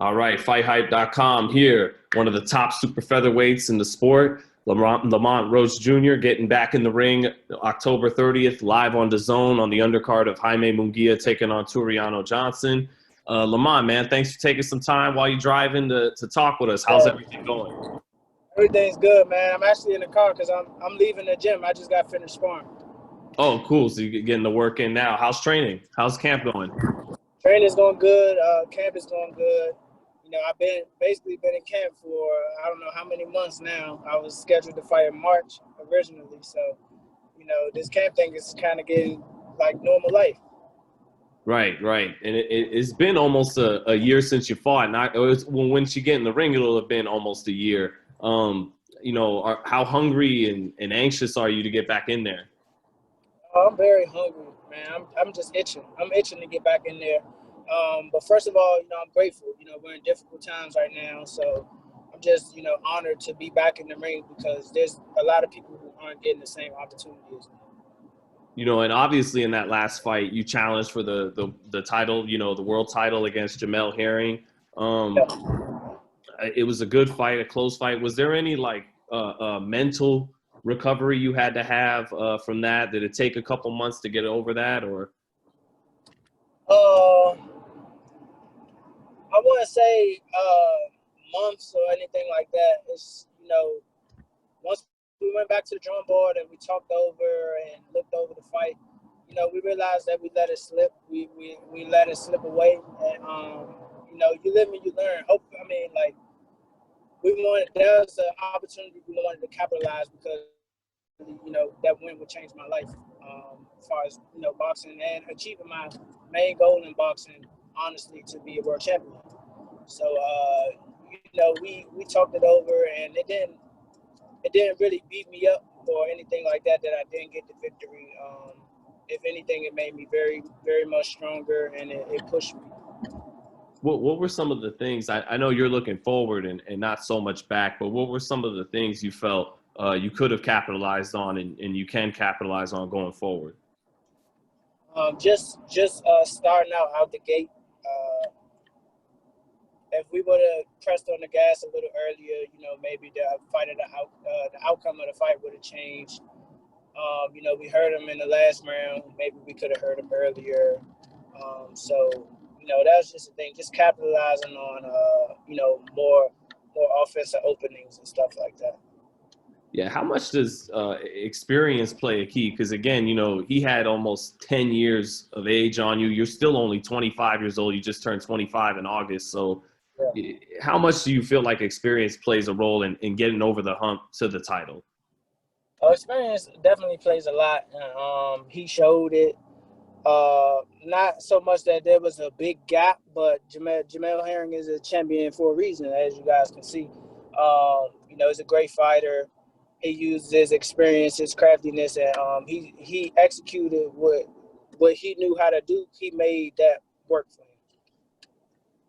All right, FightHype.com here, one of the top super featherweights in the sport. Lamont Roach Jr. getting back in the ring October 30th, live on DAZN on the undercard of Jaime Munguia taking on Turiano Johnson. Lamont, man, thanks for taking some time while you're driving to talk with us. How's everything going? Everything's good, man. I'm actually in the car because I'm leaving the gym. I just got finished sparring. Oh, cool. So you're getting the work in now. How's training? How's camp going? Training's going good. Camp is going good. You know, I've basically been in camp for I don't know how many months now. I was scheduled to fight in March originally, so you know this camp thing is kind of getting like normal life. Right. And it's been almost a year since you fought. When you get in the ring, it'll have been almost a year. How hungry and anxious are you to get back in there? I'm very hungry, man. I'm just itching. I'm itching to get back in there. But first of all, you know, I'm grateful. You know, we're in difficult times right now, so I'm just, you know, honored to be back in the ring because there's a lot of people who aren't getting the same opportunities. You know, and obviously in that last fight, you challenged for the title, you know, the world title against Jamel Herring. It was a good fight, a close fight. Was there any mental recovery you had to have from that? Did it take a couple months to get over that, or? I wouldn't say months or anything like that. It's, you know, once we went back to the drawing board and we talked over and looked over the fight, you know, we realized that we let it slip. We let it slip away. And, you know, you live and you learn. There was an opportunity we wanted to capitalize because, you know, that win would change my life as far as, you know, boxing and achieving my main goal in boxing, honestly, to be a world champion. So, you know, we talked it over and it didn't really beat me up or anything like that I didn't get the victory. If anything, it made me very, very much stronger and it pushed me. What were some of the things, I know you're looking forward and not so much back, but what were some of the things you felt you could have capitalized on and you can capitalize on going forward? Just starting out the gate. If we would have pressed on the gas a little earlier, you know, maybe the outcome of the fight would have changed. You know, we hurt him in the last round. Maybe we could have hurt him earlier. So, you know, that was just the thing, just capitalizing on, you know, more offensive openings and stuff like that. Yeah, how much does experience play a key? Because, again, you know, he had almost 10 years of age on you. You're still only 25 years old. You just turned 25 in August. So yeah. How much do you feel like experience plays a role in getting over the hump to the title? Experience definitely plays a lot. He showed it. Not so much that there was a big gap, but Jamel Herring is a champion for a reason, as you guys can see. You know, he's a great fighter. He used his experience, his craftiness, and he executed what he knew how to do. He made that work for him.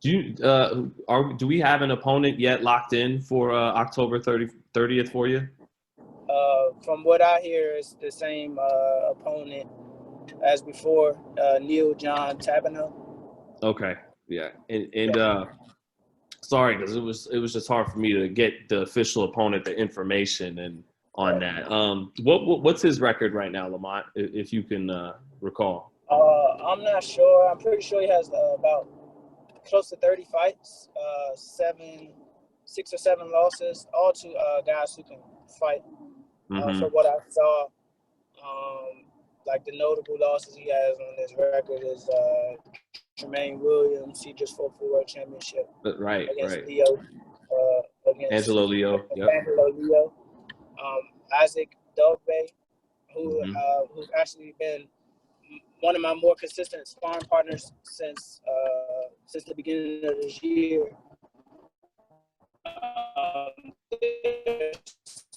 Do we have an opponent yet locked in for October 30th for you? From what I hear, it's the same opponent as before, Neil John Tabino. Okay, yeah, and sorry, because it was just hard for me to get the official opponent, the information, and on that. What's his record right now, Lamont, if you can recall? I'm not sure. I'm pretty sure he has about close to 30 fights, 6 or 7 losses, all to guys who can fight. From what I saw, like the notable losses he has on his record is Tremaine Williams. He just fought for world championship. Against Leo. Against Angelo Leo. Yep. Angelo Leo. Isaac Dogbe, who's actually been one of my more consistent sparring partners since the beginning of this year.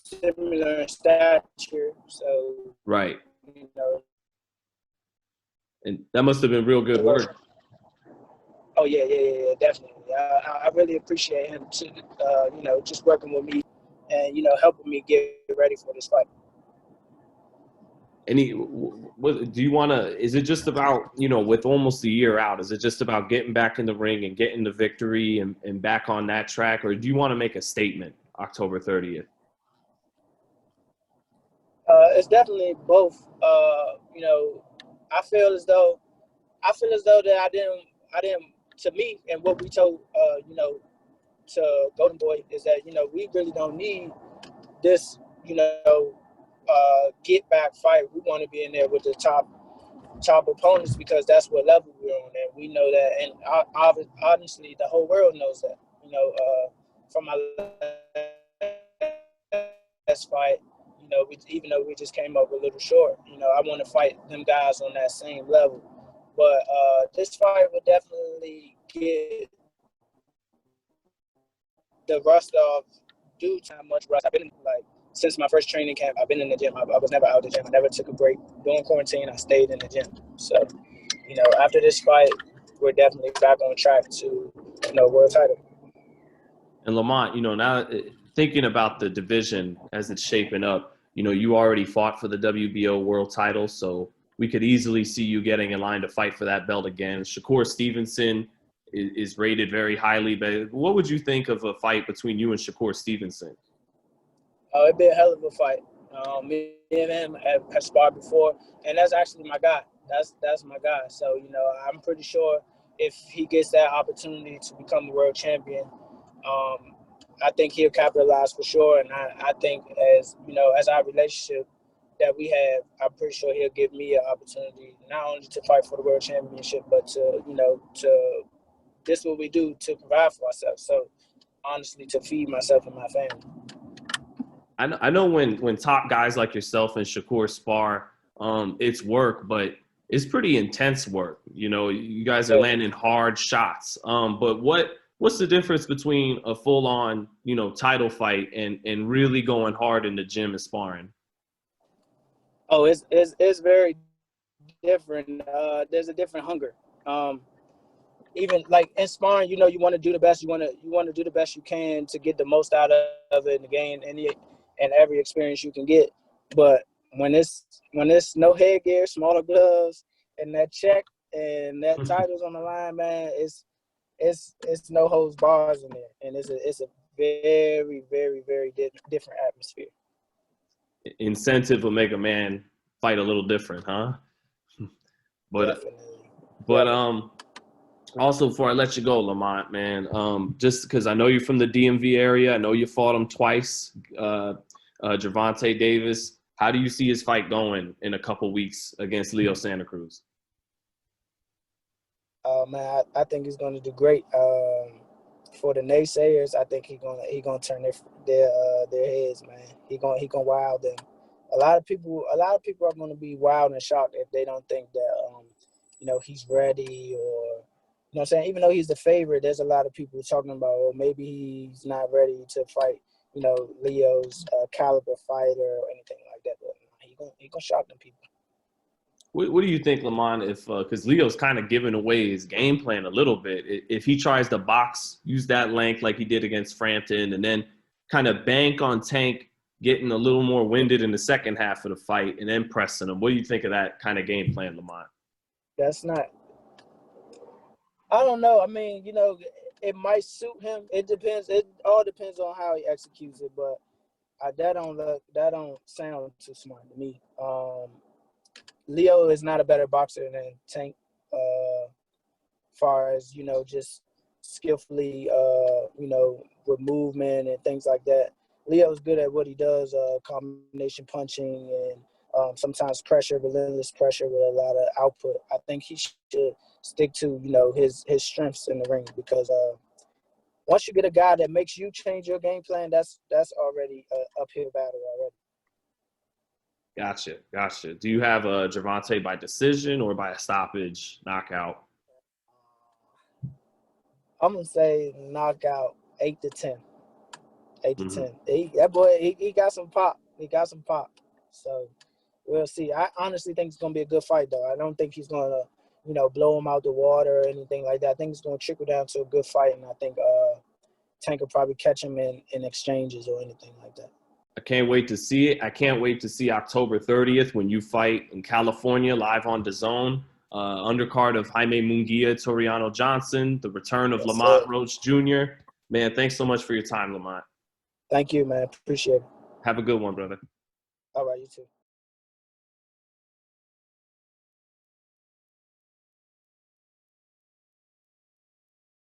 Similar stature, so right. You know, and that must have been real good work. Oh yeah, definitely. I really appreciate him to, you know, just working with me and, you know, helping me get ready for this fight. What do you want to? Is it just about, with almost a year out? Is it just about getting back in the ring and getting the victory and back on that track, or do you want to make a statement October 30th? It's definitely both. I feel as though that I didn't. To me, and what we told, to Golden Boy is that we really don't need this, get back fight. We want to be in there with the top opponents because that's what level we're on, and we know that. And honestly, the whole world knows that. From my last fight, even though we just came up a little short, I want to fight them guys on that same level. But this fight would definitely get the rust off due to how much rust. I've been since my first training camp. I've been in the gym. I was never out of the gym. I never took a break during quarantine. I stayed in the gym. So, after this fight, we're definitely back on track to world title. And Lamont, now thinking about the division as it's shaping up, you already fought for the WBO world title, so we could easily see you getting in line to fight for that belt again. Shakur Stevenson is rated very highly, but what would you think of a fight between you and Shakur Stevenson? Oh, it'd be a hell of a fight. Me and him have sparred before, and that's actually my guy. That's my guy. So, I'm pretty sure if he gets that opportunity to become a world champion, I think he'll capitalize for sure. And I think as our relationship that we have, I'm pretty sure he'll give me an opportunity not only to fight for the world championship, but to this is what we do to provide for ourselves. So honestly, to feed myself and my family. I know when top guys like yourself and Shakur spar, it's work, but it's pretty intense work. You guys are landing hard shots. But what's the difference between a full-on, title fight and really going hard in the gym and sparring? Oh, it's very different. There's a different hunger. Even like in sparring, you want to do the best. You want to do the best you can to get the most out of it and gain and every experience you can get. But when it's no headgear, smaller gloves, and that check and that title's on the line, man, it's no holds bars in there, and it's a very, very, very different atmosphere. Incentive will make a man fight a little different, huh? But also, before I let you go, Lamont, man, just because I know you're from the DMV area, I know you fought him twice, Gervonta Davis. How do you see his fight going in a couple weeks against Leo Santa Cruz? Man, I think he's going to do great. For the naysayers, I think he's gonna turn their heads, man. He gonna wild them. A lot of people are going to be wild and shocked if they don't think that he's ready, or what I'm saying? Even though he's the favorite, there's a lot of people talking about, maybe he's not ready to fight, Leo's caliber fighter or anything like that. But he gonna shock them people. What do you think, Lamont, if because Leo's kind of giving away his game plan a little bit, if he tries to box, use that length like he did against Frampton, and then kind of bank on Tank getting a little more winded in the second half of the fight and then pressing him? What do you think of that kind of game plan, Lamont? That's not – I don't know. I mean, it might suit him. It depends. It all depends on how he executes it, but that don't sound too smart to me. Leo is not a better boxer than Tank, far as, just skillfully, with movement and things like that. Leo's good at what he does, combination punching and sometimes pressure, relentless pressure with a lot of output. I think he should stick to, his strengths in the ring, because once you get a guy that makes you change your game plan, that's already an uphill battle already. Gotcha. Do you have a Gervonta by decision or by a stoppage knockout? I'm going to say knockout 8-10. 8-10. That boy, he got some pop. So we'll see. I honestly think it's going to be a good fight, though. I don't think he's going to, blow him out the water or anything like that. I think it's going to trickle down to a good fight, and I think Tank will probably catch him in exchanges or anything like that. I can't wait to see it. I can't wait to see October 30th when you fight in California live on DAZN. Undercard of Jaime Munguia, Toriano Johnson, the return of Yes, Lamont sir. Roach Jr. Man, thanks so much for your time, Lamont. Thank you, man. Appreciate it. Have a good one, brother. All right, you too.